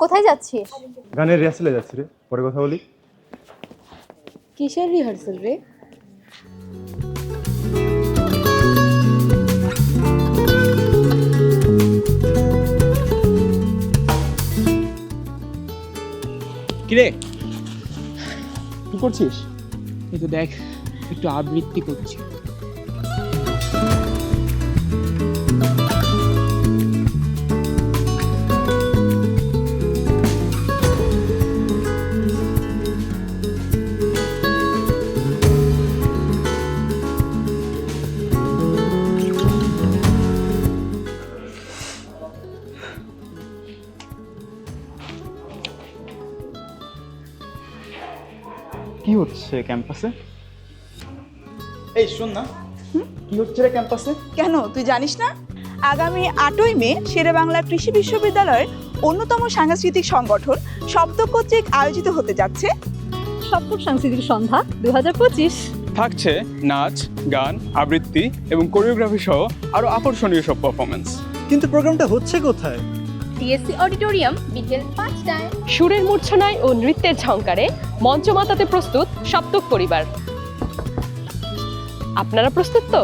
কোথায় যাচ্ছিস? গানের রিহার্সালে যাচ্ছি রে, পরে কথা বলি। কিসের রিহার্সাল রে? কিরে কি করছিস? এই তো দেখ একটু আবৃত্তি করছি। কি হচ্ছে ক্যাম্পাসে? এই শোন না, কি হচ্ছে রে ক্যাম্পাসে? কেন তুই জানিস না? আগামী 8ই মে শেরেবাংলা কৃষি বিশ্ববিদ্যালয়ের অন্যতম সাংস্কৃতিক সংগঠন শব্দ কর্তৃক আয়োজিত হতে যাচ্ছে সপ্তম সাংস্কৃতিক সন্ধ্যা 2025। থাকছে নাচ, গান, আবৃত্তি এবং কোরিওগ্রাফি সহ আরো আকর্ষণীয় সব পারফরমেন্স। কিন্তু প্রোগ্রামটা হচ্ছে কোথায়? টিএসসি অডিটোরিয়াম বিকেল 5টায়। সুরের মূর্ছনায় ও নৃত্যের ঝংকারে মঞ্চ মাতাতে প্রস্তুত সপ্তক পরিবার। আপনারা প্রস্তুত তো?